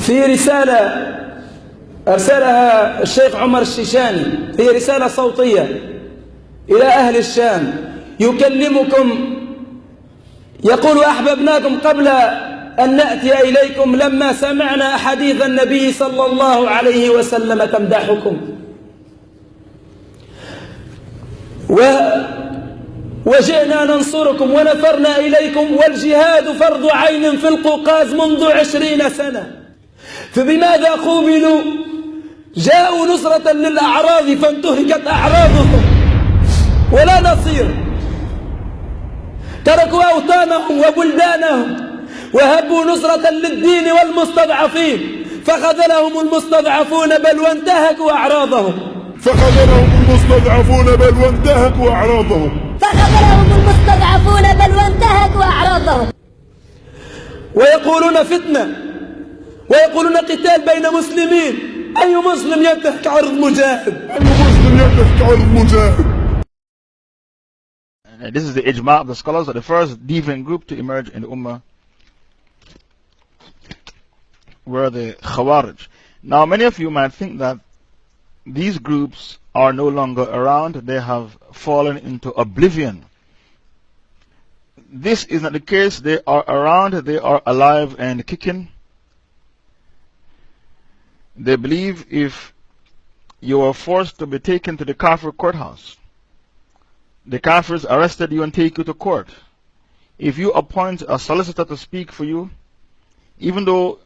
في رسالة أرسلها الشيخ عمر الشيشاني، هي رسالة صوتية إلى أهل الشام، يكلمكم يقول: أحببناكم قبل أن نأتي إليكم لما سمعنا حديث النبي صلى الله عليه وسلم تمدحكم، وجئنا ننصركم ونفرنا إليكم، والجهاد فرض عين في القوقاز منذ 20 سنة، فبماذا قوبلوا؟ جاءوا نصرة للأعراض فانتهكت أعراضهم ولا نصير، تركوا أوطانهم وبلدانهم وهبوا نصرة للدين والمستضعفين، فخذلهم المستضعفون بل وانتهكوا أعراضهم. فخذلهم المستضعفون بل وانتهكوا أعراضهم. فخذلهم المستضعفون بل وانتهكوا أعراضهم. ويقولون فتنة، ويقولون قتال بين مسلمين. أي مسلم ينتهك عرض مجاهد؟ أي مسلم ينتهك عرض مجاهد؟ And this is the ijma of the scholars of the first deviant group to emerge in the Ummah were the Khawārij. Now, many of you might think that these groups are no longer around, they have fallen into oblivion. This is not the case. They are around, they are alive and kicking. They believe if you are forced to be taken to the Kafir courthouse, the Kafirs arrested you and take you to court. If you appoint a solicitor to speak for you, even though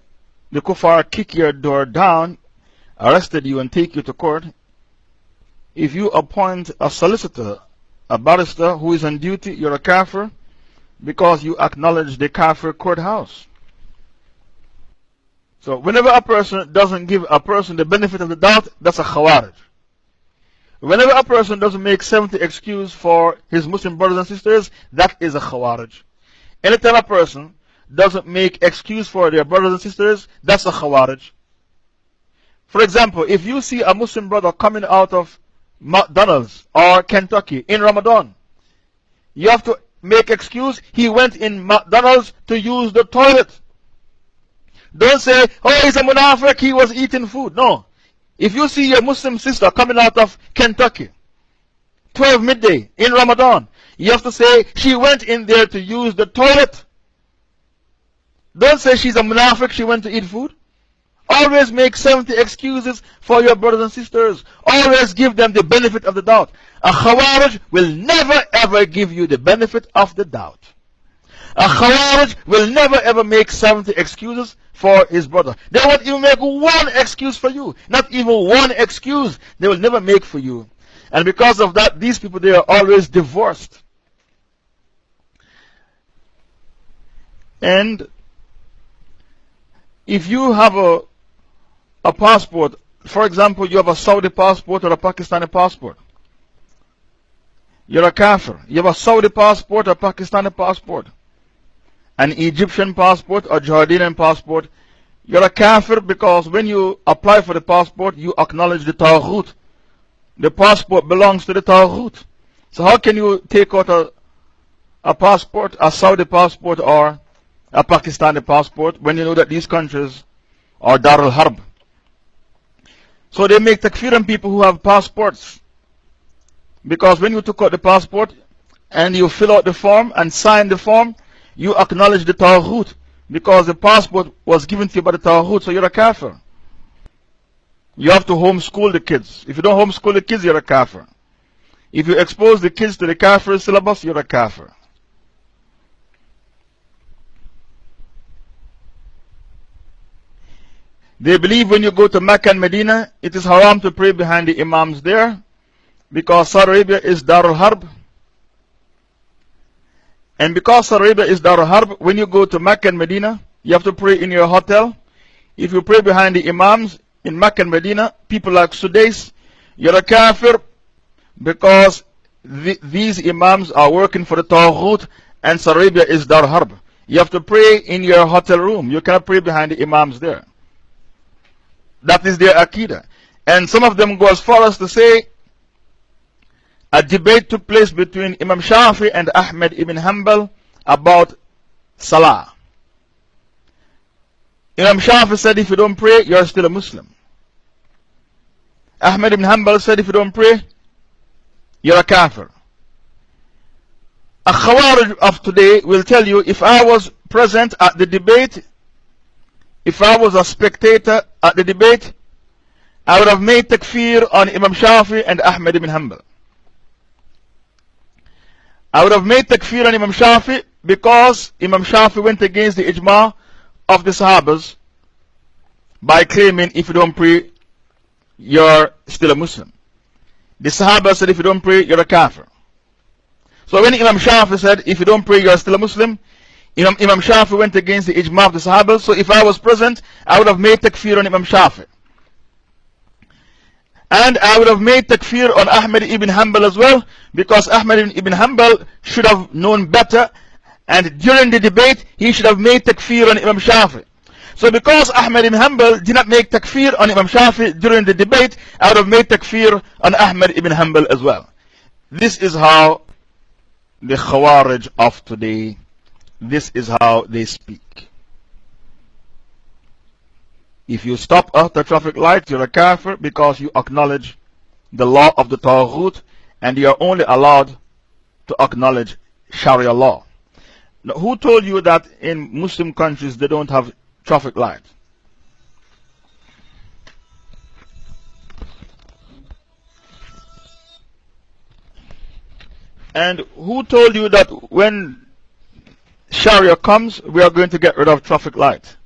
the Kuffar kick your door down, arrested you and take you to court, if you appoint a solicitor, a barrister who is on duty, you're a Kafir because you acknowledge the Kafir courthouse. So, whenever a person doesn't give a person the benefit of the doubt, that's a Khawārij. Whenever a person doesn't make 70 excuses for his Muslim brothers and sisters, that is a Khawārij. Anytime a person doesn't make excuse for their brothers and sisters, that's a Khawārij. For example, if you see a Muslim brother coming out of McDonald's or Kentucky in Ramadan, you have to make excuse. He went in McDonald's to use the toilet. Don't say, oh, he's a munafiq, he was eating food. No. If you see your Muslim sister coming out of Kentucky, 12 midday in Ramadan, you have to say, she went in there to use the toilet. Don't say she's a munafiq, she went to eat food. Always make 70 excuses for your brothers and sisters. Always give them the benefit of the doubt. A Khawārij will never ever give you the benefit of the doubt. A Khawārij will never ever make 70 excuses for his brother. They won't even make one excuse for you. Not even one excuse they will never make for you. And because of that, these people, they are always divorced. And if you have a passport, for example, you have a Saudi passport or a Pakistani passport, you're a Kafir. You have a Saudi passport or a Pakistani passport, an Egyptian passport or Jordanian passport, you're a Kafir because when you apply for the passport, you acknowledge the Taghut. The passport belongs to the Taghut. So, how can you take out a passport, a Saudi passport or a Pakistani passport, when you know that these countries are Dar al Harb? So, they make takfiran people who have passports. Because when you took out the passport and you fill out the form and sign the form, you acknowledge the Taghut. Because the passport was given to you by the Taghut, so you're a Kafir. You have to homeschool the kids. If you don't homeschool the kids, you're a Kafir. If you expose the kids to the Kafir syllabus, you're a Kafir. They believe when you go to Mecca and Medina, it is haram to pray behind the Imams there, because Saudi Arabia is Darul Harb. And because Saudi Arabia is Darul Harb, when you go to Mecca and Medina, you have to pray in your hotel. If you pray behind the Imams in Mecca and Medina, people like Sudais, you're a Kafir because these Imams are working for the Taghut and Saudi Arabia is Darul Harb. You have to pray in your hotel room. You cannot pray behind the Imams there. That is their Aqidah. And some of them go as far as to say a debate took place between Imam Shafi and Ahmed ibn Hanbal about Salah. Imam Shafi said if you don't pray, you're still a Muslim. Ahmad ibn Hanbal said if you don't pray, you're a kafir. A Khawārij of today will tell you, if I was present at the debate, if I was a spectator at the debate, I would have made takfir on Imam Shafi and Ahmad ibn Hanbal. I would have made takfir on Imam Shafi because Imam Shafi went against the ijma of the Sahabas by claiming if you don't pray, you're still a Muslim. The Sahaba said if you don't pray, you're a kafir. So when Imam Shafi said if you don't pray, you're still a Muslim, Imam Shafi went against the ijma of the Sahabas. So if I was present, I would have made takfir on Imam Shafi. And I would have made takfir on Ahmad ibn Hanbal as well, because Ahmad ibn Hanbal should have known better, and during the debate he should have made takfir on Imam Shafi. So because Ahmad ibn Hanbal did not make takfir on Imam Shafi during the debate, I would have made takfir on Ahmad ibn Hanbal as well. This is how the Khawārij of today, this is how they speak. If you stop at the traffic light, you're a kafir because you acknowledge the law of the Taghut, and you are only allowed to acknowledge Sharia law. Now, who told you that in Muslim countries they don't have traffic lights? And who told you that when Sharia comes, we are going to get rid of traffic lights?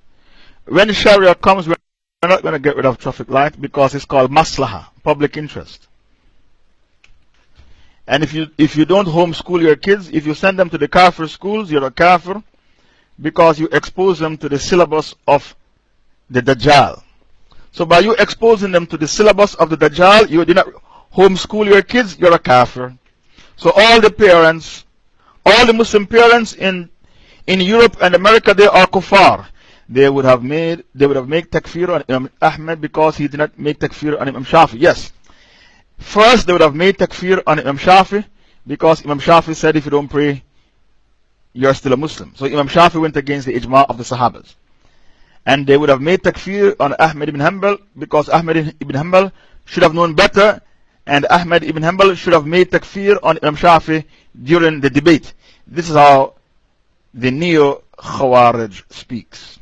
When Sharia comes, we're not going to get rid of traffic light because it's called maslaha, public interest. And if you don't homeschool your kids, if you send them to the kafir schools, you're a kafir because you expose them to the syllabus of the Dajjal. So by you exposing them to the syllabus of the Dajjal, you did not homeschool your kids, you're a kafir. So all the parents, all the Muslim parents in Europe and America, they are kuffar. They would have made takfir on Imam Ahmad because he did not make takfir on Imam Shafi. Yes. First, they would have made takfir on Imam Shafi because Imam Shafi said if you don't pray, you're still a Muslim. So Imam Shafi went against the ijma of the Sahabas. And they would have made takfir on Ahmad ibn Hanbal because Ahmad ibn Hanbal should have known better, and Ahmad ibn Hanbal should have made takfir on Imam Shafi during the debate. This is how the Neo-Khawārijism speaks.